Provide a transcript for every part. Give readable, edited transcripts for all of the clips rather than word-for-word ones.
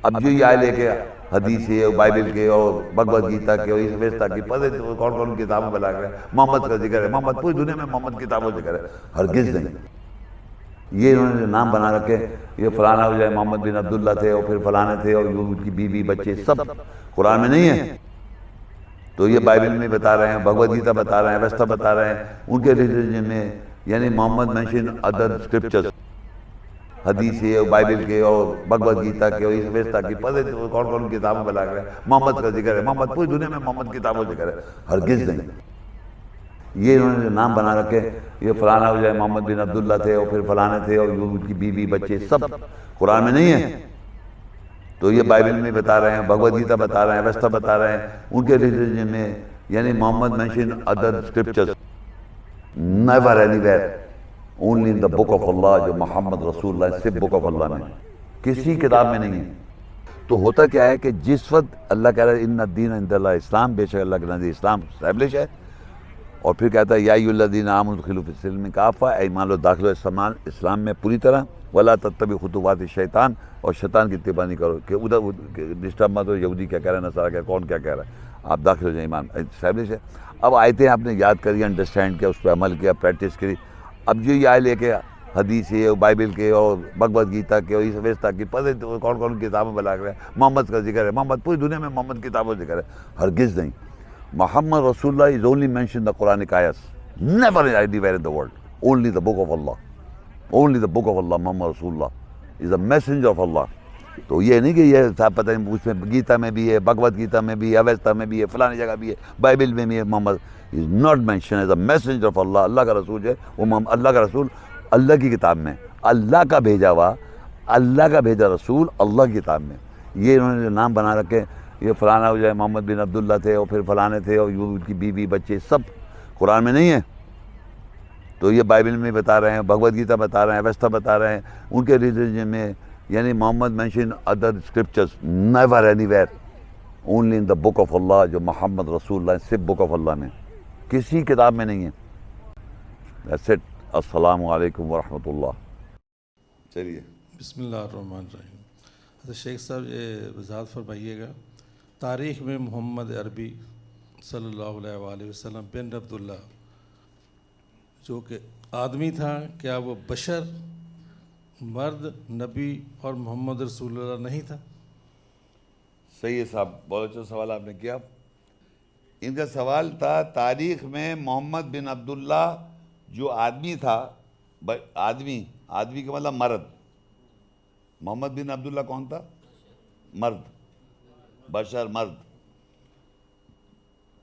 اب جو یہ آئے لے کے حدیث ہے بائبل کے اور بھگوت گیتا کے اور ویستا کی پتہ کون کون کتابوں میں لا کر محمد کا ذکر ہے، محمد پوری دنیا میں محمد کتابوں ذکر ہے، ہرگز نہیں۔ یہ انہوں نے نام بنا رکھے، یہ فلانا ہو جائے محمد بن عبداللہ تھے اور پھر فلانے تھے اور ان کی بیوی بچے سب قرآن میں نہیں ہے، تو یہ بائبل میں بتا رہے ہیں، بھگوت گیتا بتا رہے ہیں، ویستا بتا رہے ہیں، ان کے ریلیجن میں یعنی محمد مینشن ادر اسکرپچرز، حدیث ہے بائبل کے اور بھگوت گیتا کے اور ویستا کی پتہ کون کون کتابوں میں لا کر محمد کا ذکر ہے، محمد پوری دنیا میں محمد کتابوں ذکر ہے، ہرگز نہیں۔ یہ انہوں نے نام بنا رکھے، یہ فلانا ہو جائے محمد بن عبداللہ تھے اور پھر فلانے تھے اور ان کی بیوی بچے سب قرآن میں نہیں ہے، تو یہ بائبل میں بتا رہے ہیں، بھگوت گیتا بتا رہے ہیں، ویستا بتا رہے ہیں، ان کے ریلیجن میں یعنی Muhammad mention other scriptures never anywhere, only in the book of Allah, جو محمد رسول اللہ صرف بک آف اللہ میں، کسی کتاب میں نہیں ہے۔ تو ہوتا کیا ہے کہ جس وقت اللہ کہہ رہا ہے ان الدین عند اللہ اسلام، بے شک اللہ کے نزدیک اسلام اسٹیبلش ہے، اور پھر کہتا ہے یا ایھا الذین آمنوا ادخلوا فی السلم کافہ، اے ایمان لو داخل ہو اسلام میں پوری طرح، ولا تتبعوا خطوات الشیطان، اور شیطان کی اتباع نہیں کرو کہ ادھر ڈسٹرب مت ہو، یہودی کیا کہہ رہا ہے، نصارہ کیا، کون کیا کہہ رہا ہے، آپ داخل ہو جائیں، ایمان اسٹیبلش ہے۔ اب آیتیں آپ نے یاد کری، انڈرسٹینڈ کیا، اس پہ عمل کیا، پریکٹس کری، اب جو یہ آئے لے کے حدیث ہے بائبل کے اور بھگوت گیتا کے اور ویستا کی پتہ کون کون کتابوں میں لا کر محمد کا ذکر ہے، محمد پوری دنیا میں محمد کتابوں ذکر ہے، ہرگز نہیں۔ Muhammad Rasulullah is only mentioned in the Quranic ayahs, never anywhere in the world, only the book of Allah, only the book of Allah, Muhammad Rasulullah is a messenger of Allah۔ تو یہ نہیں کہ یہ صاحب پتہ نہیں اس میں گیتا میں بھی ہے، بھگوت گیتا میں بھی ہے، اویستا میں بھی ہے، فلانی جگہ بھی ہے، بائبل میں بھی ہے، محمد is not mentioned as a messenger of Allah، اللہ کا رسول ہے وہ، اللہ کا رسول اللہ کی کتاب میں، اللہ کا بھیجا ہوا، اللہ کا بھیجا رسول اللہ کی کتاب میں۔ یہ انہوں نے نام بنا رکھے، یہ فلانا ہو جائے محمد بن عبداللہ تھے اور پھر فلانے تھے اور ان کی بیوی بچے سب قرآن میں نہیں ہے، تو یہ بائبل میں بتا رہے ہیں، بھگوت گیتا بتا رہے ہیں، ویستا بتا رہے ہیں، ان کے ریلیجن میں یعنی Muhammad mention other scriptures never anywhere, only in the book of Allah, جو محمد رسول اللہ صرف بک آف اللہ میں، کسی کتاب میں نہیں ہے۔ That's it۔ السلام علیکم ورحمۃ اللہ۔ چلیے بسم اللہ الرحمن الرحیم۔ حضرت شیخ صاحب یہ وضاحت فرمائیے گا، تاریخ میں محمد عربی صلی اللہ علیہ وآلہ وسلم بن عبداللہ جو کہ آدمی تھا، کیا وہ بشر، مرد، نبی اور محمد رسول اللہ نہیں تھا؟ صحیح ہے صاحب، بہت اچھا سوال آپ نے کیا۔ ان کا سوال تھا تاریخ میں محمد بن عبداللہ جو آدمی تھا، آدمی کا مطلب مرد، محمد بن عبداللہ کون تھا؟ مرد، بشر، مرد،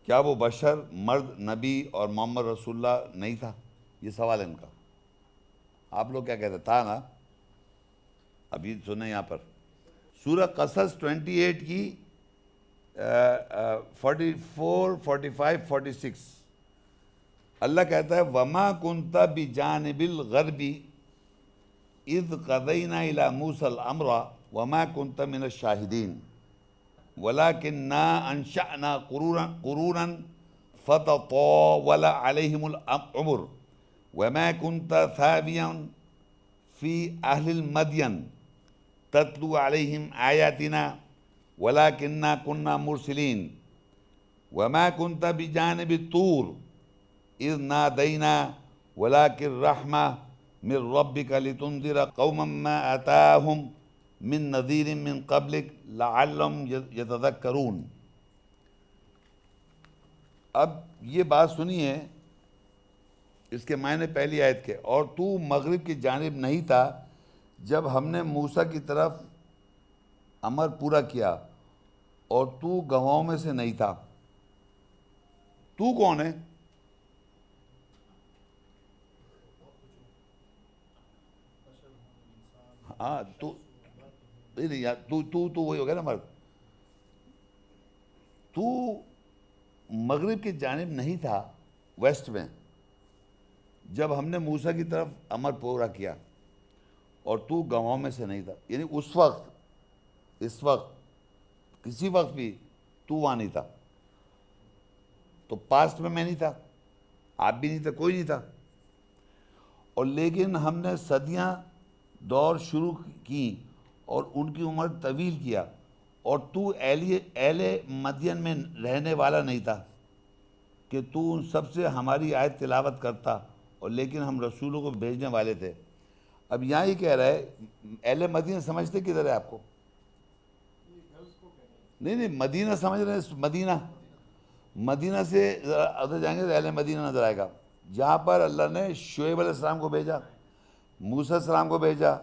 کیا وہ بشر، مرد، نبی اور محمد رسول اللہ نہیں تھا؟ یہ سوال ہے ان کا۔ آپ لوگ کیا کہتے تھا نا؟ ابھی سنیں یہاں پر سورہ قصص 28 کی 44، 45، 46 اللہ کہتا ہے وَمَا كُنْتَ بِجَانِبِ الْغَرْبِ اِذْ قَضَيْنَا إِلَى مُوسَى الْأَمْرَ وَمَا كُنْتَ مِنَ الشَّاهِدِينَ وَلَكِنَّا أَنشَأْنَا قُرُونًا فَتَطَاوَلَ عَلَيْهِمُ الْعُمُرُ وَمَا كُنْتَ ثَاوِيًا فِي أَهْلِ الْمَدْيَنِ تَتْلُو عَلَيْهِمْ آيَاتِنَا وَلَكِنَّا كُنَّا مُرْسِلِينَ وَمَا كُنْتَ بِجَانِبِ الطُّورِ اِذْ نَادَيْنَا وَلَكِنْ رَحْمَةً مِّن رَّبِّكَ لِتُنذِرَ قَوْمًا مَّا آتَاهُم مِّن نَّذِيرٍ مِّن قَبْلِكَ لَعَلَّهُمْ يَتَذَكَّرُونَ۔ اب یہ بات سنیے، اس کے معنی پہلی آیت کے، اور تو مغرب کی جانب نہیں تھا جب ہم نے موسیٰ کی طرف امر پورا کیا، اور تو گواہوں میں سے نہیں تھا۔ تو کون ہے؟ ہاں تو نہیں یار، تو وہی ہو گیا نا مرد۔ تو مغرب کی جانب نہیں تھا، ویسٹ میں، جب ہم نے موسیٰ کی طرف امر پورا کیا، اور تو گواہوں میں سے نہیں تھا، یعنی اس وقت کسی وقت بھی تو وہاں نہیں تھا۔ تو پاسٹ میں نہیں تھا، آپ بھی نہیں تھا، کوئی نہیں تھا، اور لیکن ہم نے صدیاں دور شروع کی اور ان کی عمر طویل کیا، اور تو اہل مدین میں رہنے والا نہیں تھا کہ تو ان سب سے ہماری آیت تلاوت کرتا، اور لیکن ہم رسولوں کو بھیجنے والے تھے۔ اب یہاں ہی کہہ رہا ہے اہل مدینہ سمجھتے کدھر ہے آپ کو؟ نہیں مدینہ سمجھ رہے ہیں، مدینہ سے ادھر جائیں گے تو اہل مدینہ نظر آئے گا، جہاں پر اللہ نے شعیب علیہ السلام کو بھیجا، موسیٰ علیہ السلام کو بھیجا،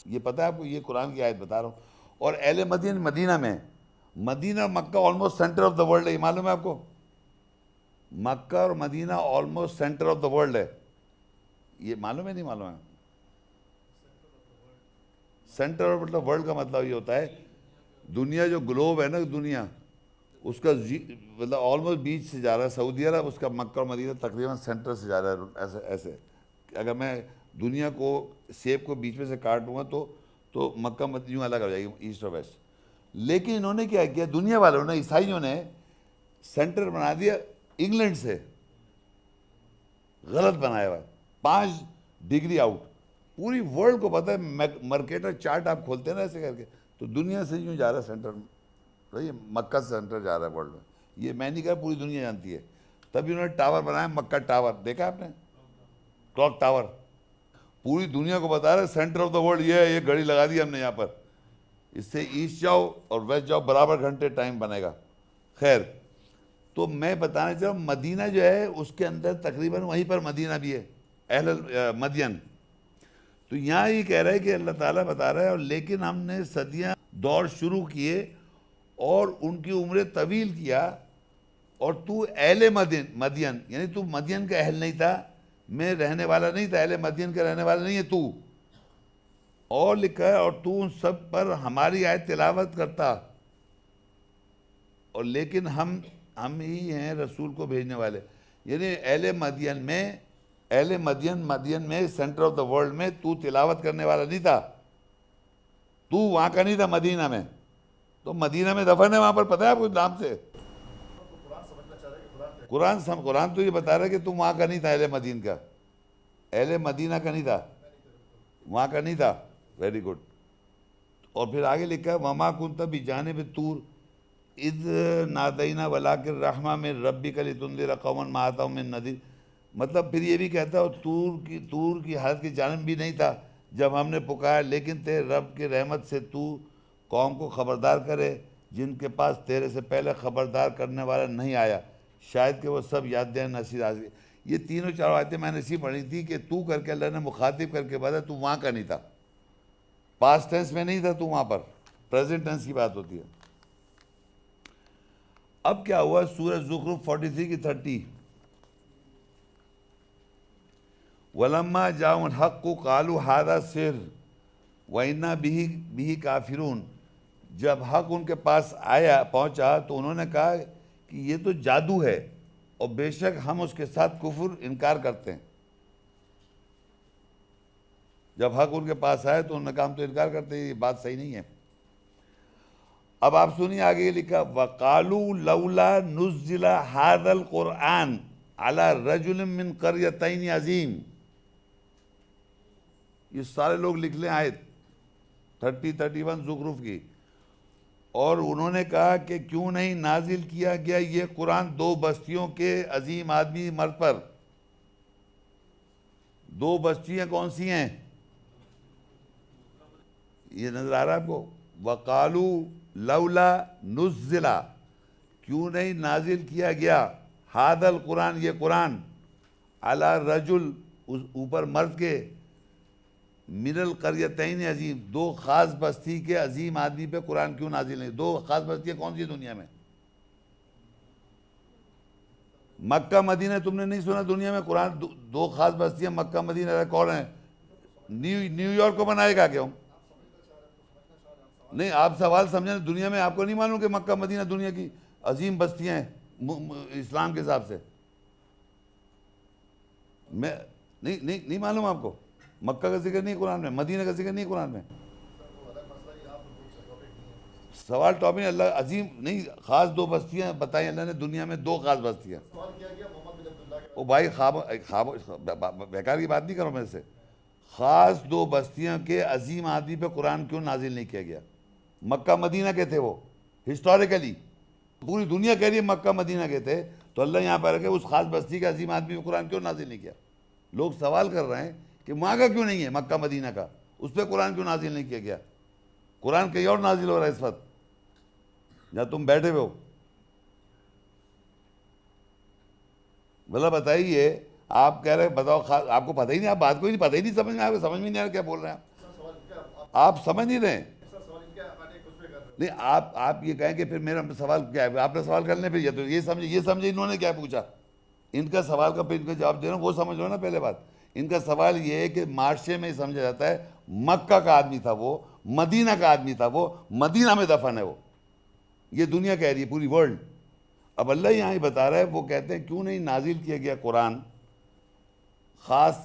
یہ پتہ ہے آپ کو، یہ قرآن کی آیت بتا رہا ہوں۔ اور اہل مدینہ میں، Medina Mecca almost centre of the world ہے، یہ معلوم ہے آپ کو؟ مکہ اور Medina almost centre of the world ہے، یہ معلوم ہے نہیں معلوم ہے؟ سینٹر آف دا ورلڈ کا مطلب یہ ہوتا ہے دنیا جو گلوب ہے نا، دنیا اس کا مطلب آلموسٹ بیچ سے جا رہا ہے سعودی عرب، اس کا مکہ اور مدینہ تقریباً سینٹر سے جا رہا ہے، ایسے اگر میں دنیا کو سیب کو بیچ میں سے کاٹوں گا تو مکہ مدینہ الگ ہو جائے گی، ایسٹ اور ویسٹ۔ لیکن انہوں نے کیا کیا، دنیا والوں نے، عیسائیوں نے سینٹر بنا دیا انگلینڈ سے، غلط بنایا ہوا ہے، 5 ڈگری آؤٹ۔ پوری ورلڈ کو پتہ ہے، مرکیٹر چارٹ آپ کھولتے ہیں نا ایسے کر کے، تو دنیا سے یوں جا رہا ہے سینٹر میں، یہ مکہ سے سینٹر جا رہا ہے ورلڈ میں، یہ میں نہیں کہا، پوری دنیا جانتی ہے۔ تبھی انہوں نے ٹاور بنایا، مکہ ٹاور، دیکھا آپ نے؟ کلاک ٹاور، پوری دنیا کو بتا رہا ہے سینٹر آف دا ورلڈ یہ ہے، یہ گھڑی لگا دی ہم نے یہاں پر، اس سے ایسٹ جاؤ اور ویسٹ جاؤ برابر گھنٹے ٹائم بنے گا۔ خیر، تو میں بتانا چاہوں مدینہ جو ہے اس کے اندر تقریباً وہیں پر مدینہ بھی ہے، اہل مدین۔ تو یہاں یہ کہہ رہا ہے کہ اللہ تعالیٰ بتا رہا ہے، اور لیکن ہم نے صدیاں دور شروع کیے اور ان کی عمریں طویل کیا، اور تو اہل مدین یعنی تو مدین کا اہل نہیں تھا، میں رہنے والا نہیں تھا، اہل مدین کا رہنے والا نہیں ہے تو، اور لکھا ہے اور تو ان سب پر ہماری آیت تلاوت کرتا، اور لیکن ہم ہی ہیں رسول کو بھیجنے والے، یعنی اہل مدین میں سینٹر آف دا ورلڈ میں تو تلاوت کرنے والا نہیں تھا، تو وہاں کا نہیں تھا مدینہ میں، تو مدینہ میں دفن ہے وہاں پر، پتہ ہے آپ کو نام سے؟ قرآن تو یہ بتا رہا ہے کہ تم وہاں کا نہیں تھا، اہل مدین کا، اہل مدینہ کا نہیں تھا، وہاں کا نہیں تھا۔ Very good. اور پھر آگے لکھا ہے وما کنت بجانب طور اذ نادینا ولکن رحمہ من ربک لتنذر قوما ما اتاہم من نذیر، مطلب پھر یہ بھی کہتا ہے طور کی حالت کی جانب بھی نہیں تھا جب ہم نے پکایا، لیکن تیرے رب کی رحمت سے تو قوم کو خبردار کرے جن کے پاس تیرے سے پہلے خبردار کرنے والا نہیں آیا، شاید کہ وہ سب یاد دیں نصیحت حاصل۔ یہ تینوں 4 آیتیں میں نے اسی پڑھی تھی کہ تو کر کے اللہ نے مخاطب کر کے بتا تو وہاں کا نہیں تھا، پاسٹ ٹینس میں نہیں تھا تو وہاں پر، پریزنٹ ٹینس کی بات ہوتی ہے۔ اب کیا ہوا، سورہ زخرف 43 کی 30، وَلَمَّا جَاءَهُمُ الْحَقُّ قَالُوا هَذَا سِحْرٌ وَإِنَّا بِهِ كَافِرُونَ، جب حق ان کے پاس پہنچا تو انہوں نے کہا کہ یہ تو جادو ہے، اور بے شک ہم اس کے ساتھ کفر انکار کرتے ہیں۔ جب حق ان کے پاس آئے تو انہوں نے کہا ہم تو انکار کرتے ہیں، یہ بات صحیح نہیں ہے۔ اب آپ سنیے آگے لکھا وَقَالُوا لَوْلَا نُزِّلَ هَذَا الْقُرْآنُ عَلَى رَجُلٍ مِّن قَرْيَتَيْنِ عَظِيمٍ، یہ سارے لوگ لکھ لیں آیت 31 زخرف کی، اور انہوں نے کہا کہ کیوں نہیں نازل کیا گیا یہ قرآن 2 بستیوں کے عظیم آدمی مرد پر۔ 2 بستیاں کون سی ہیں؟ یہ نظر آ رہا ہے آپ کو؟ وَقَالُوا لَوْلَا نُزِّلَ، کیوں نہیں نازل کیا گیا هَذَا الْقُرْآن، یہ قرآن، عَلَى رَجُل، اس اوپر مرد کے، من القریتین عظیم، 2 خاص بستی کے عظیم آدمی پہ قرآن کیوں نازل نہیں؟ 2 خاص بستیاں کون سی دنیا میں؟ مکہ مدینہ، تم نے نہیں سنا دنیا میں قرآن 2 خاص بستیاں مکہ مدینہ کون ہیں؟ نیو یارک کو بنائے گا کیوں؟ نہیں، آپ سوال سمجھیں، دنیا میں آپ کو نہیں معلوم کہ مکہ مدینہ دنیا کی عظیم بستیاں ہیں اسلام کے حساب سے؟ نہیں معلوم آپ کو؟ مکہ کا ذکر نہیں قرآن میں، مدینہ کا ذکر نہیں قرآن میں۔ سوال ٹاپک اللہ عظیم نہیں، خاص 2 بستیاں بتائیں اللہ نے دنیا میں، 2 خاص بستیاں۔ او بھائی خواب بیکار کی بات نہیں کرو میرے سے، خاص دو بستیاں کے عظیم آدمی پہ قرآن کیوں نازل نہیں کیا گیا؟ مکہ مدینہ کے تھے وہ ہسٹوریکلی، پوری دنیا کہہ رہی ہے مکہ مدینہ کے تھے، تو اللہ یہاں پر رکھے اس خاص بستی کے عظیم آدمی پہ قرآن کیوں نازل نہیں کیا؟ لوگ سوال کر رہے ہیں کہ وہاں کا کیوں نہیں ہے، مکہ مدینہ کا، اس پہ قرآن کیوں نازل نہیں کیا گیا؟ قرآن کہیں اور نازل ہو رہا ہے اس وقت جہاں تم بیٹھے ہوئے ہو. بھلا بتائیے، آپ کہہ رہے بتاؤ آپ کو پتہ ہی نہیں، آپ بات کو ہی نہیں، پتہ ہی نہیں سمجھ میں، آپ کو سمجھ میں نہیں آ رہا کیا بول رہے ہیں آپ سمجھ نہیں رہے. نہیں آپ یہ کہیں کہ پھر میرا سوال کیا ہے، آپ نے سوال کرنے پہ یہ سمجھے انہوں نے کیا پوچھا، ان کا سوال کا پھر ان کا جواب دے رہا ہوں، وہ سمجھ لو نا. پہلے بات ان کا سوال یہ ہے کہ معاشرے میں سمجھا جاتا ہے مکہ کا آدمی تھا وہ، مدینہ کا آدمی تھا وہ، مدینہ میں دفن ہے وہ، یہ دنیا کہہ رہی ہے پوری ورلڈ. اب اللہ یہاں ہی بتا رہا ہے، وہ کہتے ہیں کیوں نہیں نازل کیا گیا قرآن خاص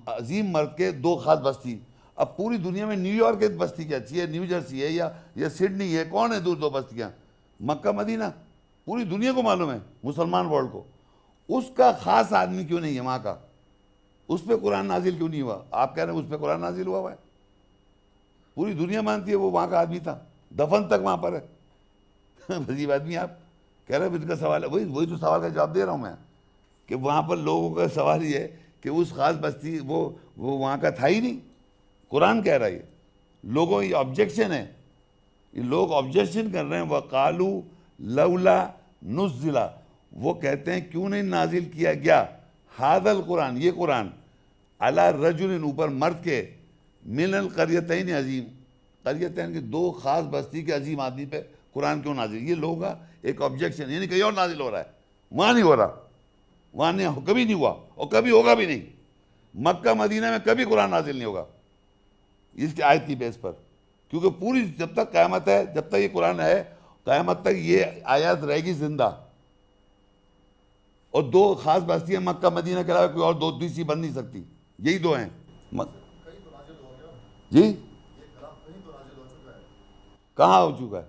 عظیم مرد کے دو خاص بستی. اب پوری دنیا میں نیو یارک ایک بستی کیا اچھی ہے، نیو جرسی ہے یا سڈنی ہے، کون ہے دو بستیاں؟ مکہ مدینہ پوری دنیا کو معلوم ہے، مسلمان ورلڈ کو. اس کا خاص آدمی کیوں نہیں ہے وہاں کا؟ اس پہ قرآن نازل کیوں نہیں ہوا؟ آپ کہہ رہے ہیں اس پہ قرآن نازل ہوا ہے، پوری دنیا مانتی ہے وہ وہاں کا آدمی تھا، دفن تک وہاں پر ہے. عجیب آدمی آپ کہہ رہے ہیں، ان کا سوال ہے وہی تو سوال کا جواب دے رہا ہوں میں، کہ وہاں پر لوگوں کا سوال یہ ہے کہ اس خاص بستی وہ وہاں کا تھا ہی نہیں. قرآن کہہ رہا ہے، لوگوں یہ آبجیکشن ہے، یہ لوگ آبجیکشن کر رہے ہیں. وَقَالُوا لَوْلَا نُزِّلَ، وہ کہتے ہیں کیوں نہیں نازل کیا گیا ھذا القرآن، یہ قرآن، علی رجل، اوپر مرد کے، من القریتین عظیم، قریتین کے دو خاص بستی کے عظیم آدمی پہ قرآن کیوں نازل؟ یہ لوگوں کا ایک آبجیکشن، یعنی کہیں اور نازل ہو رہا ہے، وہاں نہیں ہو رہا، وہاں نہیں، کبھی نہیں ہوا اور کبھی ہوگا بھی نہیں. مکہ مدینہ میں کبھی قرآن نازل نہیں ہوگا اس کی آیت کی بیس پر، کیونکہ پوری جب تک قیامت ہے، جب تک یہ قرآن ہے، قیامت تک یہ آیات رہے گی زندہ. اور دو خاص بستیاں مکہ مدینہ کے علاوہ کوئی اور دو تیسری بن نہیں سکتی، یہی دو ہیں. جی کہاں ہو چکا ہے؟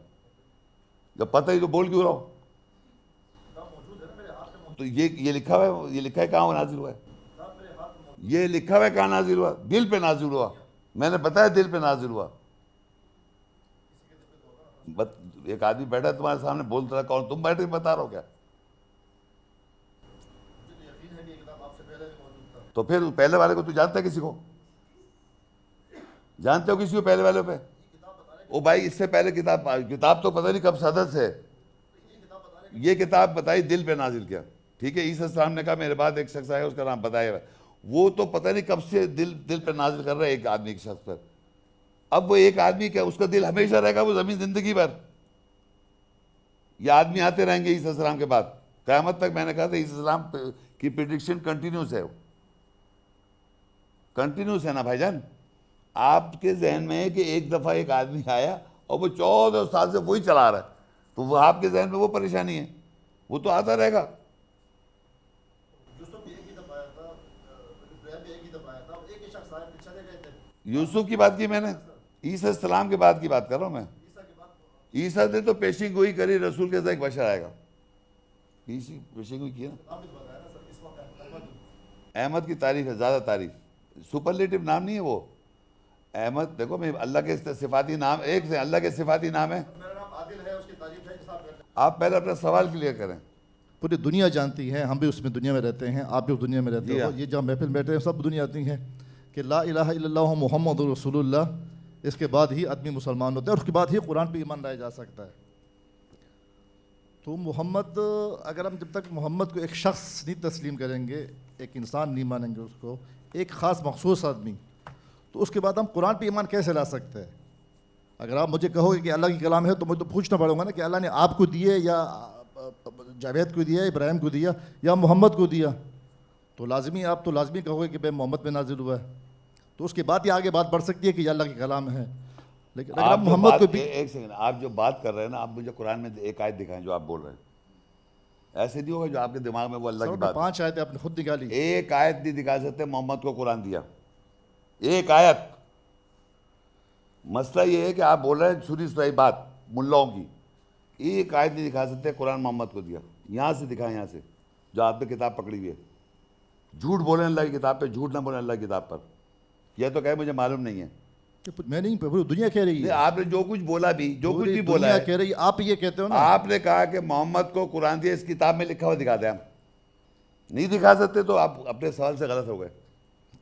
جب پتہ ہی تو بول کیوں رہا ہو؟ تو یہ لکھا ہوا ہے، یہ لکھا ہے کہاں نازل ہوا ہے؟ یہ لکھا ہوا ہے کہاں نازل ہوا؟ دل پہ نازل ہوا. میں نے بتایا دل پہ نازل ہوا. ایک آدمی بیٹھا ہے تمہارے سامنے بولتا رہا، کون تم بیٹھے بتا رہا ہو کیا؟ تو پھر پہلے والے کو تو جانتا ہے، کسی کو جانتے ہو کسی کو پہلے والے پہ؟ او بھائی اس سے پہلے کتاب تو پتہ نہیں کب صدر سے، یہ کتاب بتائی دل پہ نازل کیا. ٹھیک ہے، عیسیٰ السلام نے کہا میرے بعد ایک شخص آیا، اس کا نام بتایا ہوا، وہ تو پتہ نہیں کب سے دل پہ نازل کر رہا ہے ایک آدمی کے شخص پر. اب وہ ایک آدمی کا اس کا دل ہمیشہ رہے گا وہ زمین زندگی بھر. یہ آدمی آتے رہیں گے عیسیٰ السلام کے بعد قیامت تک. میں نے کہا تھا عیسیٰ السلام کی پریڈکشن کنٹینیوس ہے، کنٹینیوس ہے نا بھائی جان. آپ کے ذہن میں ہے کہ ایک دفعہ ایک آدمی آیا اور وہ 14 سال سے وہی چلا رہا ہے، تو وہ آپ کے ذہن میں وہ پریشانی ہے، وہ تو آتا رہے گا. یوسف کی بات کی میں نے، عیسیٰ السلام کے بعد کی بات کر رہا ہوں میں. عیسیٰ نے تو پیشین گوئی کری رسول کے ساتھ ایک بشر آئے گا، پیشین گوئی کی نا. احمد کی تعریف ہے، زیادہ تعریف، سپرلیٹو نام نہیں ہے وہ. احمد دیکھو میں اللہ کے صفاتی نام، ایک سے اللہ کے صفاتی نام ہے. آپ پہلے اپنا سوال کلیئر کریں. پوری دنیا جانتی ہے، ہم بھی اس میں دنیا میں رہتے ہیں، آپ بھی اس دنیا میں رہتے ہو، یہ جہاں محفل میں بیٹھے ہیں سب دنیا آتی ہے کہ لا الہ الا اللہ محمد رسول اللہ، اس کے بعد ہی آدمی مسلمان ہوتا ہے، اور اس کے بعد ہی قرآن پہ ایمان لایا جا سکتا ہے. تو محمد، اگر ہم جب تک محمد کو ایک شخص نہیں تسلیم کریں گے، ایک انسان نہیں مانیں گے اس کو، ایک خاص مخصوص آدمی، تو اس کے بعد ہم قرآن پہ ایمان کیسے لا سکتے ہیں؟ اگر آپ مجھے کہو گے کہ اللہ کی کلام ہے تو مجھے تو پوچھنا پڑے گا نا کہ اللہ نے آپ کو دیے یا جاوید کو دیا، ابراہیم کو دیا یا محمد کو دیا، تو لازمی آپ تو لازمی کہو گے کہ بھائی محمد پہ نازل ہوا ہے، تو اس کے بعد ہی آگے بات بڑھ سکتی ہے کہ یہ اللہ کی کلام ہے. لیکن اگر آپ محمد کو بھی ایک سیکنڈ، آپ جو بات کر رہے ہیں نا، آپ مجھے قرآن میں ایک آیت دکھائیں جو آپ بول رہے ہیں. ایسے نہیں ہوگا جو آپ کے دماغ میں وہ اللہ کی بات. 5 آیتیں آپ نے خود نکالی. ایک آیت نہیں دکھا سکتے محمد کو قرآن دیا، ایک آیت. مسئلہ یہ ہے کہ آپ بول رہے ہیں سنی سنائی بات ملاؤں کی، ایک آیت نہیں دکھا سکتے قرآن محمد کو دیا. یہاں سے دکھائیں، یہاں سے جو آپ نے کتاب پکڑی ہوئی ہے. جھوٹ بولیں اللہ کی کتاب پہ، جھوٹ نہ بولیں اللہ کی کتاب پر. یہ تو کہے مجھے معلوم نہیں ہے. میں نہیں, پوری دنیا کہہ رہی ہے. آپ نے جو کچھ بولا بھی, جو کچھ بھی بولا ہے کہہ رہی ہے, آپ یہ کہتے ہو نا. آپ نے کہا کہ محمد کو قرآن دیا, اس کتاب میں لکھا ہوا دکھا دیں. ہم نہیں دکھا سکتے تو آپ اپنے سوال سے غلط ہو گئے.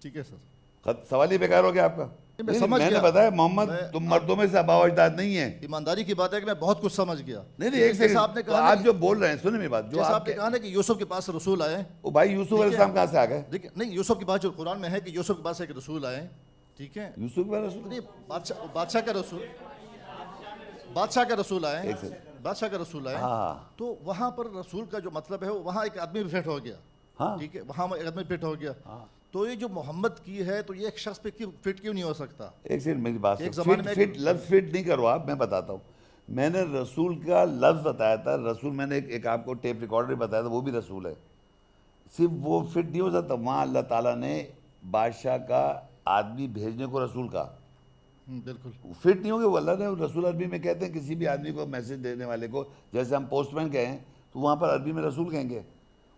ٹھیک ہے سر, سوال ہی بیکار ہو گیا آپ کا. میں نے بتایا محمد تم مردوں میں سے آباء و اجداد نہیں ہیں. ایمانداری کی بات ہے کہ میں بہت کچھ سمجھ گیا. نہیں ایک سیکنڈ, آپ جو بول رہے ہیں سنیں میری بات, جو آپ نے کہا نا کہ یوسف کے پاس رسول آئے, وہ بھائی یوسف علیہ السلام کہاں سے آ گئے؟ دیکھیں نہیں, یوسف کی بات جو قرآن میں ہے کہ یوسف کے پاس ایک رسول آئے, ٹھیک ہے, یوسف کے رسول نہیں بادشاہ کا رسول, بادشاہ کا رسول آئے, بادشاہ کا رسول آئے, تو وہاں پر رسول کا جو مطلب ہے وہاں ایک آدمی بھی فٹ ہو گیا. ٹھیک ہے, وہاں ایک آدمی فٹ ہو گیا. تو یہ جو محمد کی ہے تو یہ ایک شخص پہ فٹ کیوں نہیں ہو سکتا؟ ایک سیکنڈ میری بات, فٹ لفظ فٹ نہیں کرو آپ, میں بتاتا ہوں. میں نے رسول کا لفظ بتایا تھا, رسول میں نے ایک آپ کو ٹیپ ریکارڈر بتایا تھا, وہ بھی رسول ہے. صرف وہ فٹ نہیں ہو سکتا, وہاں اللہ تعالیٰ نے بادشاہ کا آدمی بھیجنے کو رسول کا, بالکل فٹ نہیں ہوگا. وہ اللہ نے رسول عربی میں کہتے ہیں کسی بھی آدمی کو میسج دینے والے کو, جیسے ہم پوسٹ مین کہیں تو وہاں پر عربی میں رسول کہیں گے.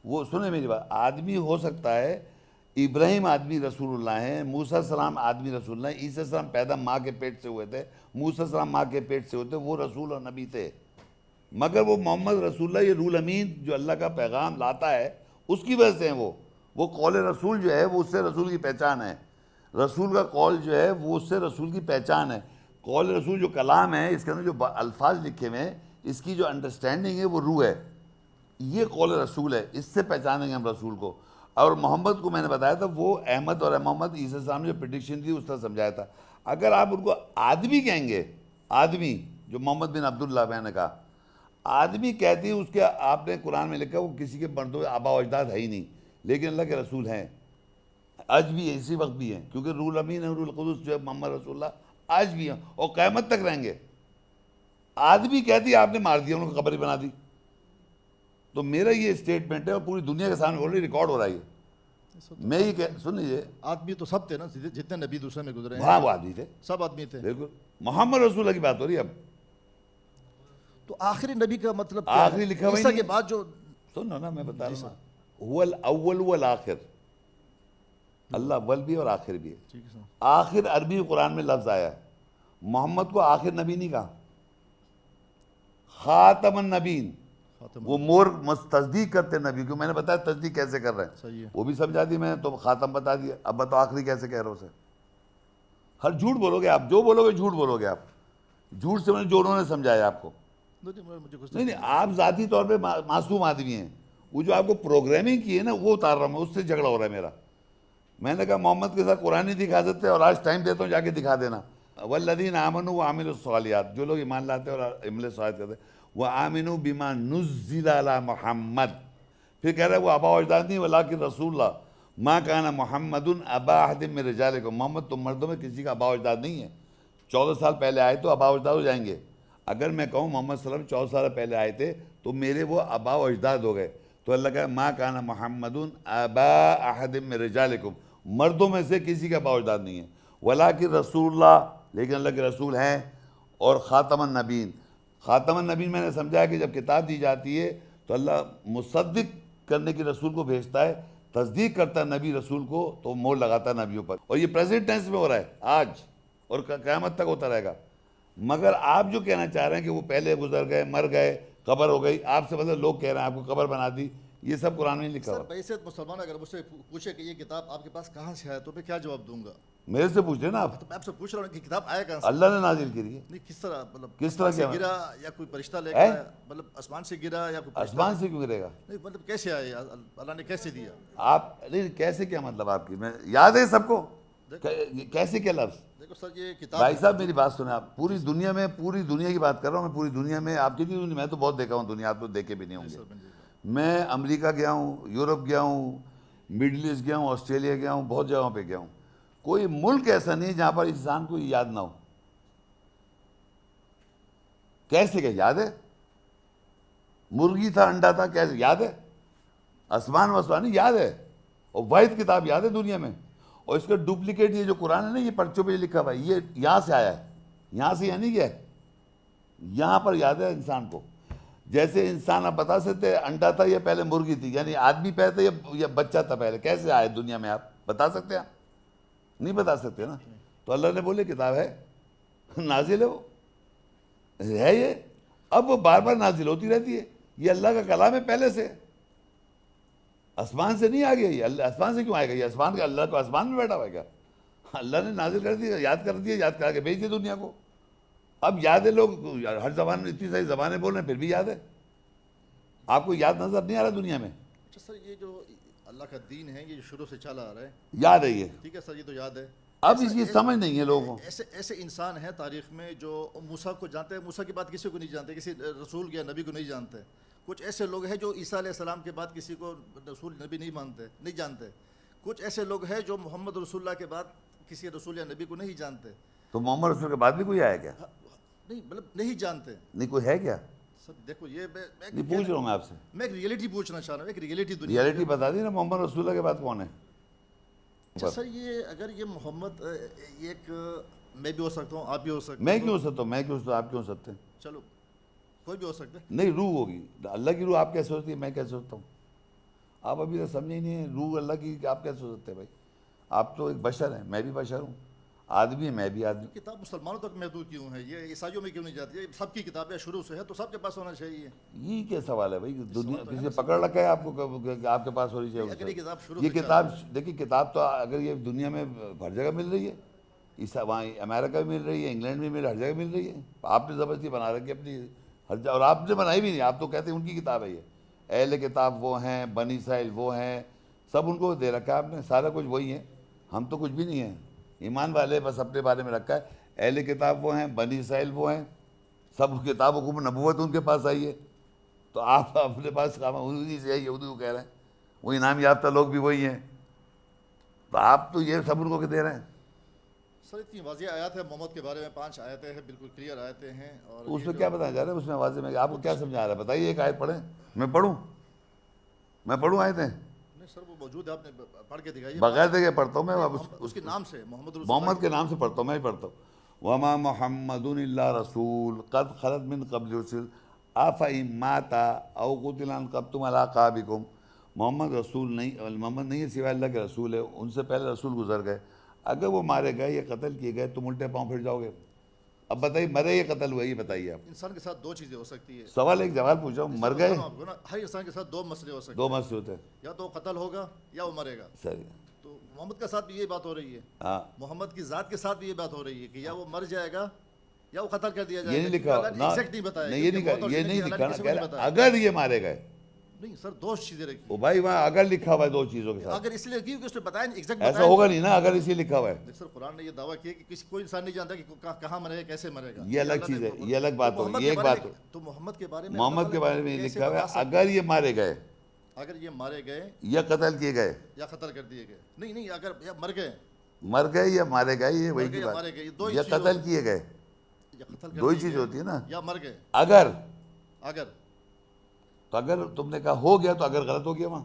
وہ سنیں میری بات, آدمی ہو سکتا ہے, ابراہیم آدمی رسول اللہ ہیں, موسیٰ السلام آدمی رسول اللہ ہیں, عیسیٰ السلام پیدا ماں کے پیٹ سے ہوئے تھے, موسیٰ السلام ماں کے پیٹ سے ہوئے تھے, وہ رسول اور نبی تھے. مگر وہ محمد رسول اللہ, یہ رول امین جو اللہ کا پیغام لاتا ہے اس کی وجہ سے ہیں. وہ قول رسول جو ہے وہ اس سے رسول کی پہچان ہے. رسول کا قول جو ہے وہ اس سے رسول کی پہچان ہے. قول رسول جو کلام ہے, اس کے اندر جو الفاظ لکھے ہوئے ہیں, اس کی جو انڈرسٹینڈنگ ہے وہ روح ہے. یہ قول رسول ہے, اس سے پہچانیں گے ہم رسول کو. اور محمد کو میں نے بتایا تھا, وہ احمد اور محمد عیسیٰ السلام جو پریڈکشن تھی اس طرح سمجھایا تھا. اگر آپ ان کو آدمی کہیں گے, آدمی جو محمد بن عبداللہ میں نے کہا آدمی کہتی ہے, اس کے آپ نے قرآن میں لکھا وہ کسی کے مردوں آباء و اجداد ہے ہی نہیں, لیکن اللہ کے رسول ہیں, آج بھی اسی وقت بھی ہیں, کیونکہ رول امین ہے, رول القدس جو ہے محمد رسول اللہ آج بھی ہیں اور قیامت تک رہیں گے. آدمی کہتی ہے آپ نے مار دیا, ان کو قبر بنا دی. تو میرا یہ اسٹیٹمنٹ ہے اور پوری دنیا کے سامنے آلریڈی ریکارڈ ہو رہا ہے. میں یہ سن لیجیے, آدمی تو سب تھے نا, جتنے نبی دوسرے میں گزرے ہیں ہاں وہ آدمی تھے, سب آدمی تھے. بالکل محمد رسول اللہ کی بات ہو رہی ہے. اب تو آخری نبی کا مطلب کیا ہے؟ آخری لکھا ہوا عیسیٰ کے بعد جو سنو نا, میں بتا رہا ہوں, هو الاول والآخر, اللہ اول بھی اور آخر بھی ہے. آخر عربی قرآن میں لفظ آیا ہے, محمد کو آخر نبی نہیں کہا, خاتم النبیین. وہ مور تصدیق کرتے نبی کو, میں نے بتایا تصدیق کیسے کر رہے ہیں, وہ بھی سمجھا دی میں, تو خاتم بتا دیا. اب بتاؤ آخری کیسے کہہ رہے ہو اسے؟ ہر جھوٹ بولو گے آپ, جو بولو گے جھوٹ بولو گے آپ. جھوٹ سے جو انہوں نے سمجھایا آپ کو, نہیں آپ ذاتی طور پہ معصوم آدمی ہیں. وہ جو آپ کو پروگرامنگ کی ہے نا وہ اتار رہا ہوں, اس سے جھگڑا ہو رہا ہے میرا. میں نے کہا محمد کے ساتھ قرآن نہیں دکھا سکتے, اور آج ٹائم دیتا ہوں جا کے دکھا دینا. والذین آمنوا وعملوا الصالحات, جو لوگ ایمان لاتے ہیں اور عمل صالح کرتے ہیں, وآمنوا بما نزل علی محمد. پھر کہہ رہا ہے وہ آباء و اجداد نہیں, ولکن رسول اللہ ما کان محمد ابا احد من رجالکم. محمد تم مردوں میں کسی کا آباء و اجداد نہیں ہے. 14 سال پہلے آئے تو آباء و اجداد ہو جائیں گے. اگر میں کہوں محمد صلی اللہ علیہ وسلم 14 سال پہلے آئے تھے تو میرے وہ آباء و اجداد ہو گئے. تو اللہ کہا ما کان محمد ابا احد من رجالکم, مردوں میں سے کسی کا آباء و اجداد نہیں ہے. ولکن رسول اللہ, لیکن اللہ کے رسول ہیں, اور خاتم النبیین. خاتم النبیین میں نے سمجھا کہ جب کتاب دی جاتی ہے تو اللہ مصدق کرنے کی رسول کو بھیجتا ہے, تصدیق کرتا ہے نبی رسول کو, تو مور لگاتا ہے نبیوں پر. اور یہ پریزنٹ ٹینس میں ہو رہا ہے آج, اور قیامت تک ہوتا رہے گا. مگر آپ جو کہنا چاہ رہے ہیں کہ وہ پہلے گزر گئے, مر گئے, قبر ہو گئی, آپ سے مطلب لوگ کہہ رہے ہیں آپ کو قبر بنا دی, یہ سب قرآن میں نہیں لکھا ہوا. ایسے مسلمان اگر مجھ سے پوچھے کہ یہ کتاب آپ کے پاس کہاں سے ہے تو میں کیا جواب دوں گا؟ میرے سے پوچھ لیں نا آپ. تو میں آپ سے پوچھ رہا ہوں کہ کتاب آیا کہاں سے؟ اللہ نے نازل کی ہے. نہیں کس طرح, مطلب کس طرح سے گرا یا کوئی فرشتہ لے کے آیا, مطلب آسمان سے گرا یا کوئی آسمان سے کیوں گرے گا؟ نہیں مطلب کیسے آیا, اللہ نے کیسے دیا؟ آپ نہیں کیسے, کیا مطلب آپ کی, میں یاد ہے سب کو کیسے کیا لفظ. دیکھو سر یہ کتاب, بھائی صاحب میری بات سنیں آپ, پوری دنیا میں, پوری دنیا کی بات کر رہا ہوں میں, پوری دنیا میں. آپ کتنی دنیا, میں تو بہت دیکھا ہوں دنیا, آپ تو دیکھے بھی نہیں ہوں گے. میں امریکہ گیا ہوں, یورپ گیا ہوں, مڈل ایسٹ گیا ہوں, آسٹریلیا گیا ہوں, بہت جگہوں پہ گیا ہوں. کوئی ملک ایسا نہیں جہاں پر انسان کو یاد نہ ہو. کیسے کیا یاد ہے؟ مرغی تھا, انڈا تھا, کیسے یاد ہے؟ آسمان وسمان یاد ہے, اور واحد کتاب یاد ہے دنیا میں. اور اس کا ڈپلیکیٹ یہ جو قرآن ہے نا, یہ پرچوں پہ لکھا ہوا ہے, یہ یہاں سے آیا ہے, یہاں سے یعنی کیا ہے, یہاں پر یاد ہے انسان کو. جیسے انسان آپ بتا سکتے انڈا تھا یا پہلے مرغی تھی, یعنی آدمی پہلے تھا یا بچہ تھا پہلے, کیسے آئے دنیا میں, آپ بتا سکتے ہیں؟ نہیں بتا سکتے نا. تو اللہ نے بولے کتاب ہے, نازل ہے, وہ ہے یہ, اب وہ بار بار نازل ہوتی رہتی ہے. یہ اللہ کا کلام ہے پہلے سے, آسمان سے نہیں آ گیا. یہ اللہ آسمان سے کیوں آئے گا؟ یہ آسمان کا اللہ کو آسمان میں بیٹھا ہوا ہے کیا؟ اللہ نے نازل کر دیا, یاد کر دیا, یاد کرا کے بھیج دیا دنیا کو. اب یاد ہے, لوگ ہر زبان میں اتنی ساری زبانیں بول رہے ہیں پھر بھی یاد ہے. آپ کو یاد نظر نہیں آ رہا دنیا میں؟ اچھا سر, یہ جو اللہ کا دین ہے یہ شروع سے چلا آ رہا ہے, یاد ہے یہ, ٹھیک ہے سر, یہ تو یاد ہے. اب اس کی سمجھ نہیں ہے لوگوں کو. ایسے انسان ہیں تاریخ میں جو موسیٰ کو جانتے ہیں, موسیٰ کے بعد کسی کو نہیں جانتے, کسی رسول یا نبی کو نہیں جانتے. کچھ ایسے لوگ ہیں جو عیسیٰ علیہ السلام کے بعد کسی کو رسول نبی نہیں جانتے. کچھ ایسے لوگ ہیں جو محمد رسول اللہ کے بعد کسی رسول یا نبی کو نہیں جانتے. تو محمد رسول کے بعد بھی کوئی آیا کیا؟ نہیں مطلب نہیں جانتے. نہیں کوئی ہے کیا؟ سر دیکھو یہ نہیں پوچھ رہا ہوں میں آپ سے, میں ایک ریئلٹی پوچھنا چاہ رہا ہوں, ایک ریئلٹی دنیا. ریئلٹی بتا دی نا, محمد رسول اللہ کے بعد کون ہے؟ اچھا سر, یہ اگر یہ محمد ایک میں بھی ہو سکتا ہوں, آپ بھی ہو سکتے. میں کیوں ہو سکتا ہوں؟ میں کیوں ہو سکتا ہوں؟ آپ کیوں ہو سکتے ہیں؟ چلو کوئی بھی ہو سکتا ہے. نہیں, روح ہوگی. اللہ کی روح آپ کیسے ہوتی ہے, میں کیسے ہوتا ہوں؟ آپ ابھی تک سمجھے ہی نہیں ہیں روح اللہ کی, آپ کیسے ہو سکتے ہیں بھائی؟ آپ تو ایک بشر ہیں, میں بھی بشر ہوں, آدمی ہے, میں بھی آدمی. کتاب مسلمانوں تک محدود کیوں ہے, یہ عیسائیوں میں کیوں نہیں جاتی؟ یہ سب کی کتابیں شروع سے ہے تو سب کے پاس ہونا چاہیے. یہ کیا سوال ہے بھائی؟ دنیا کسی نے پکڑ رکھا ہے آپ کو کہ آپ کے پاس ہونی اگر یہ چاہیے؟ کتاب شروع یہ سے کتاب دیکھیے, کتاب تو اگر یہ دنیا میں ہر جگہ مل رہی ہے, وہاں امریکہ میں مل رہی ہے, انگلینڈ میں ہر جگہ مل رہی ہے. آپ نے زبردستی بنا رکھی اپنی ہر جگہ, اور آپ نے بنائی بھی نہیں. آپ تو کہتے ہیں ان کی کتاب ہے یہ. اہل کتاب وہ ہیں, بنی اسرائیل وہ ہیں, سب ان کو دے رکھا ہے آپ نے, سارا کچھ وہی ہے. ہم تو کچھ بھی نہیں ہیں, ایمان والے بس اپنے بارے میں رکھا ہے. اہل کتاب وہ ہیں, بنی اسرائیل وہ ہیں, سب کتاب حکم نبوت ان کے پاس آئی ہے. تو آپ اپنے پاس اردو سے ہے, یہودی کو کہہ رہے ہیں, وہ انعام یافتہ لوگ بھی وہی ہیں. تو آپ تو یہ سب ان کو دے رہے ہیں. سر اتنی واضح آیات ہے محمد کے بارے میں, 5 آیتیں ہیں, بالکل کلیئر آیتیں ہیں. اور تو اس میں کیا بتایا جا رہا ہے؟ اس میں واضح میں آپ کو کیا سمجھا رہا ہے؟ بتائیے, ایک آیت پڑھیں, میں پڑھوں آیتیں. نہیں سر وہ موجود ہے, آپ نے پڑھ کے دکھائیے. بغیر دیکھے پڑھتا ہوں میں, اس کے نام سے محمد کے نام سے پڑھتا ہوں, میں ہی پڑھتا ہوں. وما محمد الا رسول قد خلت من قبل الرسل افإن مات او قتل انقلبتم على اعقابكم. محمد رسول نہیں, محمد نہیں ہے سوائے اللہ کے رسول ہے, ان سے پہلے رسول گزر گئے, اگر وہ مارے گئے یا قتل کیے گئے تم الٹے پاؤں پھر جاؤ گے. اب بتائیے, مرے یا قتل ہوئے, یہ بتائیے آپ. انسان کے ساتھ 2 چیزیں ہو سکتی ہے. سوال ایک جواب پوچھا ہوں, مر گئے. ہر انسان کے ساتھ 2 مسئلے ہو سکتے 2 مسئلے ہوتے ہیں, یا تو قتل ہوگا یا وہ مرے گا. صحیح. تو محمد کے ساتھ بھی یہ بات ہو رہی ہے. ہاں, محمد کی ذات کے ساتھ بھی یہ بات ہو رہی ہے کہ یا وہ مر جائے گا یا وہ قتل کر دیا جائے یہ گا. نہیں لکھا, ایگزیکٹ نہیں بتایا, یہ نہیں لکھا, اگر یہ مارے گئے. نہیں سر 2 چیزیں رکھی. او بھائی وہاں اگر لکھا ہوا ہے 2 چیزوں کے ساتھ, اگر اس لیے کہ اس نے بتایا ایگزیکٹ ایسا ہوگا نہیں نا اگر اسی لکھا ہوا ہے. سر قرآن نے یہ دعویٰ کیا کہ کوئی انسان نہیں جانتا کہ کہاں مرے گا, کیسے مرے گا. یہ الگ چیز ہے, یہ الگ بات ہو, یہ ایک بات ہو. تو محمد کے بارے میں, محمد کے بارے میں لکھا ہوا ہے اگر یہ مارے گئے, اگر یہ مارے گئے یا قتل کیے گئے, یا قتل کر دیے گئے. نہیں اگر یا مر گئے یا مارے گئے, یہ وہی کی بات, یا قتل کیے گئے, 2 ہی چیز ہوتی ہے نا. یا مر گئے. اگر تو اگر تم نے کہا ہو گیا تو اگر غلط ہو گیا وہاں.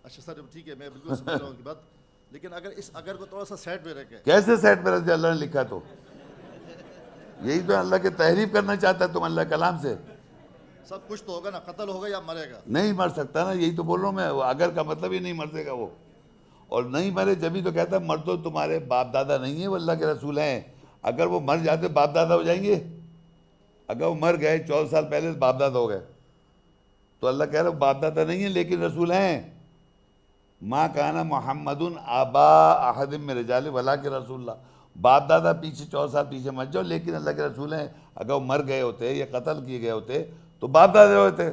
اچھا سر ٹھیک ہے, میں بالکل سمجھ رہا ہوں کی بات, لیکن اگر اس اگر کو تھوڑا سا سیٹ پہ رکھے. کیسے سیٹ پہ رکھ دیا؟ اللہ نے لکھا تو یہی تو اللہ کی تحریف کرنا چاہتا ہے تم اللہ کلام سے. سب کچھ تو ہوگا نا, قتل ہوگا یا مرے گا. نہیں مر سکتا نا, یہی تو بول رہا ہوں میں. اگر کا مطلب ہی نہیں مرے گا وہ, اور نہیں مرے جبھی تو کہتا ہے مر تو تمہارے باپ دادا نہیں ہیں, وہ اللہ کے رسول ہیں. اگر وہ مر جاتے باپ دادا ہو جائیں گے. اگر وہ مر گئے 14 سال پہلے باپ دادا ہو گئے, تو اللہ کہہ رہا ہے باپ دادا نہیں ہیں لیکن رسول ہیں. ما کان محمد آبا احد من رجال ولکن رسول اللہ. باپ دادا پیچھے 14 سال پیچھے مت جاؤ, لیکن اللہ کے رسول ہیں. اگر وہ مر گئے ہوتے یا قتل کیے گئے ہوتے تو باپ دادا ہوتے.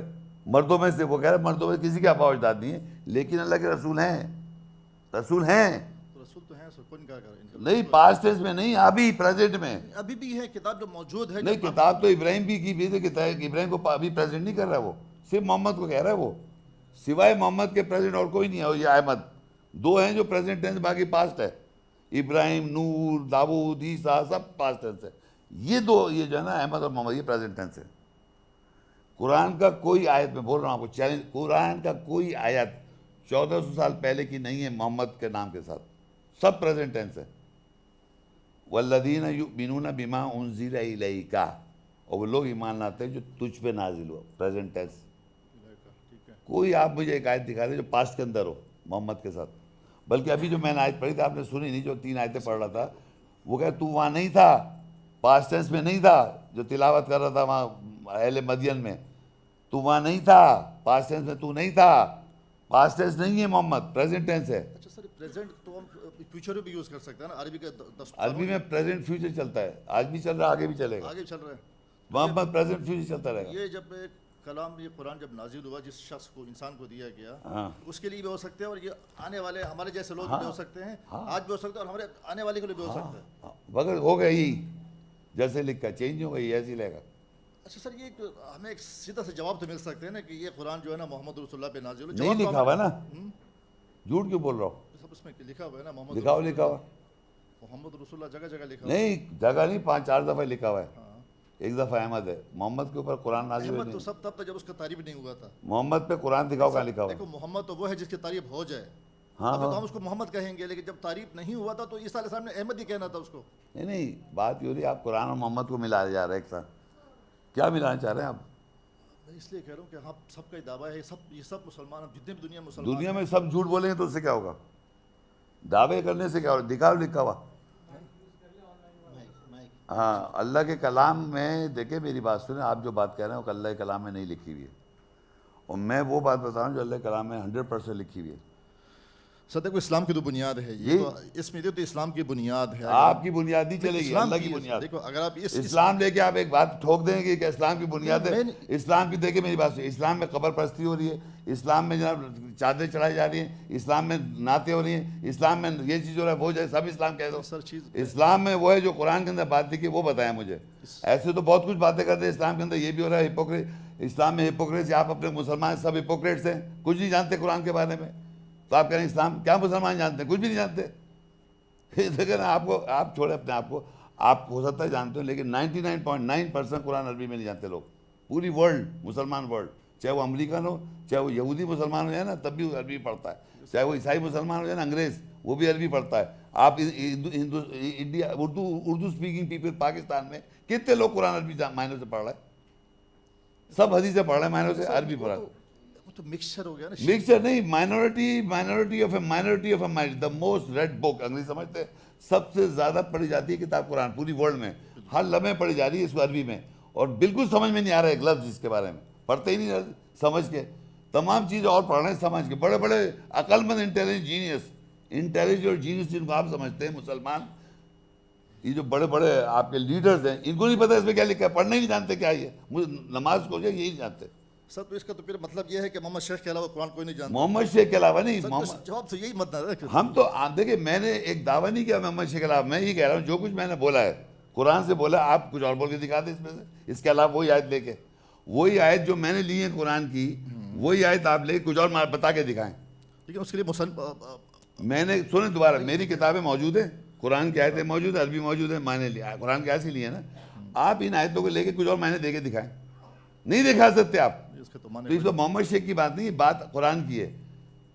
مردوں میں سے وہ کہہ رہا ہے مردوں میں کسی کے آبا و اجداد نہیں ہے, لیکن اللہ کے رسول ہیں. رسول ہیں, رسول تو ہیں, کون کیا کرے. نہیں پاسٹ ٹینس میں نہیں, ابھی پریزنٹ میں. ابھی بھی ہے کتاب جو موجود ہے. نہیں کتاب تو ابراہیم بھی کی بھی تھی, ابراہیم کو ابھی پریزنٹ نہیں کر رہا, وہ صرف محمد کو کہہ رہا ہے. وہ سوائے محمد کے پریزنٹ اور کوئی نہیں ہے. یہ احمد 2 ہیں جو پریزنٹ ٹینس, باقی پاسٹ ہے. ابراہیم, نور, داؤد, عیسیٰ سب پاسٹ ٹینس ہے. یہ 2 یہ جو ہے نا احمد اور محمد, یہ پریزنٹ ٹینس ہے. قرآن کا کوئی آیت, میں بول رہا ہوں آپ کو چیلنج, قرآن کا کوئی آیت 1400 سال پہلے کی نہیں ہے محمد کے نام کے ساتھ, سب پریزنٹ ٹینس ہے. والذین یؤمنون بما انزل الیک, اور وہ لوگ ایمان لاتے ہیں جو تجھ پہ نازل ہوا, پریزنٹ ٹینس. کوئی آپ مجھے ایک آیت دکھا دیں جو پاسٹ کے اندر ہو محمد کے ساتھ. بلکہ ابھی جو میں نے آیت پڑھی تھی آپ نے سنی نہیں, جو 3 آیتیں پڑھ رہا تھا, وہ کہ تو وہاں نہیں تھا, پاسٹ ٹینس میں نہیں تھا, جو تلاوت کر رہا تھا وہاں اہل مدین میں, تو وہاں نہیں تھا, پاسٹ ٹینس میں تو نہیں تھا. پاسٹ ٹینس نہیں ہے محمد, پریزنٹ ٹینس ہے. اچھا سر, پریزنٹ تو ہم فیوچر میں بھی یوز کر سکتے ہیں نا, عربی کا عربی میں پریزنٹ فیوچر چلتا ہے, آج بھی چل رہا ہے, آگے بھی چلے گا, آگے چل رہا ہے. محمد پریزنٹ فیوچر چلتا رہے گا. یہ جب کلام, یہ قرآن جب نازل ہوا جس شخص کو, انسان کو دیا گیا, ہاں اس کے لیے بھی ہو سکتے ہیں, اور یہ آنے والے ہمارے جیسے لوگ بھی ہو سکتے ہیں, آج بھی ہو سکتے ہیں, اور ہمارے آنے والے کے لیے بھی ہو سکتا ہے. مگر ہو گئی جیسے لکھا, چینج ہو گئی, ایسے ہی لے گا. اچھا سر, یہ ہمیں ایک سیدھا سے جواب تو مل سکتے ہیں نا کہ یہ قرآن جو ہے نا محمد رسول اللہ پہ نازل ہوا, نہیں لکھا ہوا نا, جھوٹ کیوں بول رہا ہوں, سب اس میں لکھا ہوا ہے نا محمد لکھا ہوا محمد رسول اللہ, جگہ جگہ لکھا ہوا ہے. نہیں, جگہ نہیں, 5-4 دفعہ لکھا ہوا ہے. ایک دفعہ احمد ہے, محمد کے اوپر قرآن نازل احمد نہیں. تو سب تب تک جب اس کا تعریف نہیں ہوا تھا. محمد پہ قرآن دکھاؤ کہاں لکھا ہوا ہے. دیکھو محمد تو وہ ہے جس کی تعریف ہو جائے, ہاں ابھی تو ہم اس کو محمد کہیں گے, لیکن جب تعریف نہیں ہوا تھا تو عیسیٰ علیہ السلام نے احمد ہی کہنا تھا اس کو. نہیں, بات یہ ہو رہی ہے آپ قرآن اور محمد کو ملا جا رہے ہیں ایک ساتھ. کیا ملانا چاہ رہے ہیں آپ؟ میں اس لیے کہہ رہا ہوں کہ ہم سب کا دعویٰ ہے, یہ سب مسلمان, جتنے بھی دنیا میں مسلمان, دنیا میں سب جھوٹ بولیں گے تو اس سے کیا ہوگا؟ دعوے کرنے سے کیا ہوگا؟ دکھاؤ لکھا ہوا. ہاں, اللہ کے کلام میں دیکھیں, میری بات سنیں, آپ جو بات کہہ رہے ہیں وہ اللہ کے کلام میں نہیں لکھی ہوئی ہے, اور میں وہ بات بتا رہا ہوں جو اللہ کے کلام میں 100% لکھی ہوئی ہے. سر دیکھو اسلام کی تو بنیاد ہے, یہ تو اس میں تو اسلام کی بنیاد ہے. آپ کی بنیاد نہیں چلے گی, اللہ کی بنیاد. دیکھو اگر آپ اسلام لے کے آپ ایک بات ٹھوک دیں گے کہ اسلام کی بنیاد ہے, اسلام کی دیکھیں میری بات سنیں, اسلام میں قبر پرستی ہو رہی ہے, اسلام میں جناب چادریں چڑھائی جا رہی ہیں, اسلام میں نعتیں ہو رہی ہیں, اسلام میں یہ چیز ہو رہا ہے, وہ جو سب اسلام کہہ دو. اسلام میں وہ ہے جو قرآن کے اندر بات لکھی, وہ بتائیں مجھے. ایسے تو بہت کچھ باتیں کرتے ہیں اسلام کے اندر, یہ بھی ہو رہا ہے ہپوکریٹ, اسلام میں ہپوکریسی, آپ اپنے مسلمان سب ہپوکریٹس ہیں, کچھ نہیں جانتے قرآن کے بارے میں. تو آپ کہہ رہے ہیں اسلام, کیا مسلمان جانتے ہیں؟ کچھ بھی نہیں جانتے. دیکھیں نا, آپ چھوڑیں اپنے آپ کو, آپ ہو سکتا ہے جانتے ہو, لیکن 99.9% قرآن عربی میں نہیں جانتے لوگ. پوری ورلڈ, مسلمان ورلڈ, چاہے وہ امریکن ہو, چاہے وہ یہودی مسلمان ہو جائے نا, تب بھی وہ عربی پڑھتا ہے. چاہے وہ عیسائی مسلمان ہو جائے نا, انگریز, وہ بھی عربی پڑھتا ہے. آپ India, Urdu speaking people Pakistan میں کتنے لوگ قرآن عربی معنوں سے پڑھ رہے ہیں؟ سب حدیثیں پڑھ رہے ہیں معنوں سے, عربی پڑھ رہے ہیں. تو مکسچر ہو گیا نا, مکسچر نہیں, minority of a minority, the most read book, انگریزی سمجھتے ہیں, سب سے زیادہ پڑھی جاتی ہے کتاب قرآن پوری ورلڈ میں, ہر لمحے پڑھی جا رہی ہے اس کو عربی میں, اور بالکل سمجھ میں نہیں آ رہا ہے ایک لفظ اس کے بارے میں, پڑھتے ہی نہیں سمجھ کے, تمام چیزیں اور پڑھ رہے ہیں سمجھ کے. بڑے بڑے عقل مند انٹیلیجنٹ جینیس جن کو آپ سمجھتے ہیں مسلمان, یہ جو بڑے بڑے آپ کے لیڈرز ہیں, ان کو نہیں پتہ اس میں کیا لکھا ہے, پڑھنا ہی نہیں جانتے کیا یہ, نماز کو جو یہی نہیں جانتے. سر تو اس کا تو پھر مطلب یہ ہے کہ محمد شیخ کے علاوہ قرآن کوئی نہیں جانتا. محمد شیخ کے علاوہ نہیں, جواب تو یہی مطلب ہے. ہم تو دیکھیں, میں نے ایک دعویٰ نہیں کیا محمد شیخ کے علاوہ, میں یہ کہہ رہا ہوں جو کچھ میں نے بولا ہے قرآن سے بولا, آپ کچھ اور بول کے دکھا دیں اس میں سے, اس کے علاوہ وہی آیت لے کے, وہی آیت جو میں نے لی ہے قرآن کی, وہی آیت آپ لے کچھ اور بتا کے دکھائیں. لیکن اس کے لیے میں نے سنیں دوبارہ, میری کتابیں موجود ہیں, قرآن کی آیتیں موجود ہیں, عربی موجود ہیں, میں نے لیا قرآن کی ایسی لی ہے نا, آپ ان آیتوں کو لے کے کچھ اور میں نے دے کے دکھائیں. نہیں دکھا سکتے آپ. تو اس کو محمد شیخ کی بات نہیں, بات قرآن کی ہے.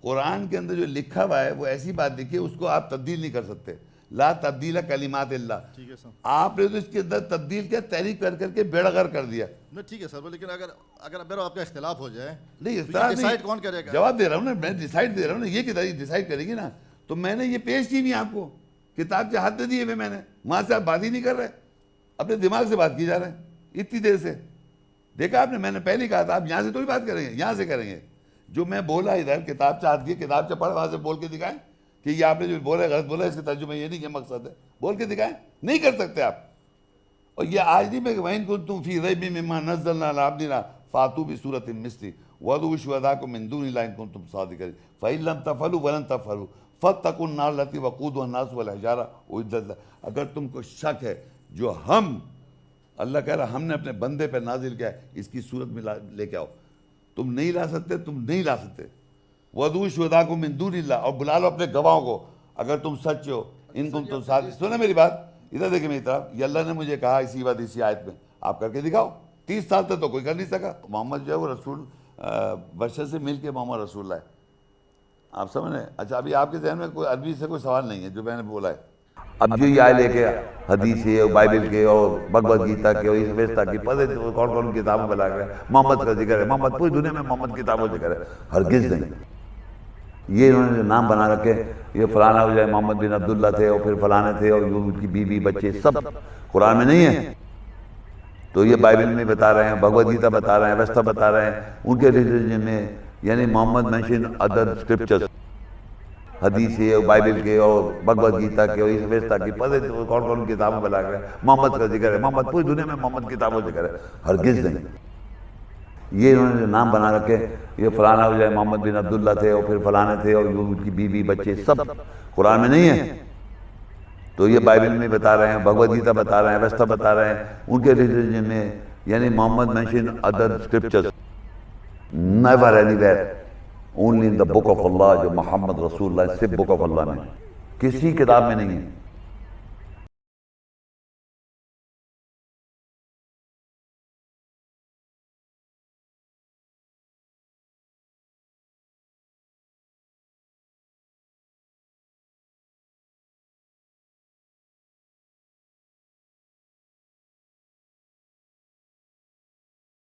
قرآن کے اندر جو لکھا ہوا ہے وہ ایسی بات لکھی ہے, اس کو آپ تبدیل نہیں کر سکتے. لا تبدیل کلمات اللہ. آپ نے تو اس کے اندر تبدیل کیا, تحریف کر کر کے بیڑا غرق کر دیا. ٹھیک ہے سر, لیکن اگر میرا آپ کا اختلاف ہو جائے, نہیں اختلاف نہیں, کون کرے گا؟ جواب دے رہا ہوں نا, میں ڈیسائیڈ دے رہا ہوں نا, یہ کتاب ڈیسائیڈ کرے گی نا. تو میں نے یہ پیش کی بھی آپ کو, کتاب سے ہاتھ دے دیے ہوئے میں نے, وہاں سے آپ بات ہی نہیں کر رہے, اپنے دماغ سے بات کی جا رہے ہیں اتنی دیر سے. دیکھا آپ نے, میں نے پہلے کہا تھا آپ یہاں سے تو ہی بات کریں گے, یہاں سے کریں گے. جو میں بولا ادھر کتاب سے ہاتھ کی, کتاب سے پڑھ, وہاں سے بول کے دکھائیں کہ یہ آپ نے جو بولا غلط بولا, اس کے ترجمے یہ نہیں, یہ مقصد ہے, بول کے دکھائیں. نہیں کر سکتے آپ. اور یہ آج نہیں میں کہ وَإِن كُنتُمْ فِي رَيْبٍ مِّمَّا نَزَّلْنَا عَلَىٰ عَبْدِنَا فَأْتُوا بِسُورَةٍ مِّثْلِهِ وَادْعُوا شُهَدَاءَكُم مِّن دُونِ اللَّهِ إِن كُنتُمْ صَادِقِينَ فَإِن لَّمْ تَفْعَلُوا وَلَن تَفْعَلُوا فَاتَّقُوا النَّارَ الَّتِي وَقُودُهَا النَّاسُ وَالْحِجَارَةُ أُعِدَّتْ لِلْكَافِرِينَ. اگر تم کو شک ہے, جو ہم, اللہ کہہ رہا ہم نے اپنے بندے پہ نازل کیا ہے, اس کی صورت میں لے کے آؤ. تم نہیں لا سکتے, تم نہیں لا سکتے. وَادْعُوا شُهَدَاءَكُم مِّن دُونِ اللَّهِ, اور بلا لو اپنے گواہوں کو اگر تم سچ ہو. ان کنتم صادقین. سنیں میری بات, ادھر دیکھیں میری طرف, یہ اللہ نے مجھے کہا اسی بات اسی آیت میں, آپ کر کے دکھاؤ. 30 سال تک تو کوئی کر نہیں سکا. محمد جو ہے وہ رسول بشر سے مل کے محمد رسول اللہ ہے, آپ سمجھ رہے ہیں. اچھا, ابھی آپ کے ذہن میں کوئی عربی سے کوئی سوال نہیں ہے جو میں نے بولا ہے. اب جو یہ آئے لے کے حدیث کے اور بائبل کے اور بھگوت گیتا کے اور اس ویستا کی پتہ کون کون کتابوں میں لا کر محمد کا ذکر ہے. محمد پوری دنیا میں محمد کتابوں ذکر ہے, ہرگز نہیں. یہ انہوں نے جو نام بنا رکھے، یہ فلانا ہو جائے محمد بن عبداللہ تھے اور پھر فلانے تھے اور ان کی بیوی بچے سب قرآن میں نہیں ہے، تو یہ بائبل میں بتا رہے ہیں، بھگوت گیتا بتا رہے ہیں، ویستا بتا رہے ہیں، ان کے ریلیجن میں یعنی محمد مینشن ادر اسکرپچرز، حدیث ہے بائبل کے اور بھگوت گیتا کے اور ویستا کی، پتہ نہیں کون کون کتابوں بنا کے محمد کا ذکر ہے، محمد پوری دنیا میں محمد کتابوں ذکر ہے، ہرگز نہیں۔ یہ انہوں نے جو نام بنا رکھے، یہ فلانا ہو جائے محمد بن عبداللہ تھے اور پھر فلانے تھے اور ان کی بیوی بچے سب قرآن میں نہیں ہے، تو یہ بائبل میں بتا رہے ہیں، بھگوت گیتا بتا رہے ہیں، ویستا بتا رہے ہیں، ان کے ریلیجن میں یعنی Muhammad mention other scriptures, never anywhere, only in the book of Allah, جو محمد رسول اللہ صرف بک آف اللہ میں، کسی کتاب میں نہیں ہے۔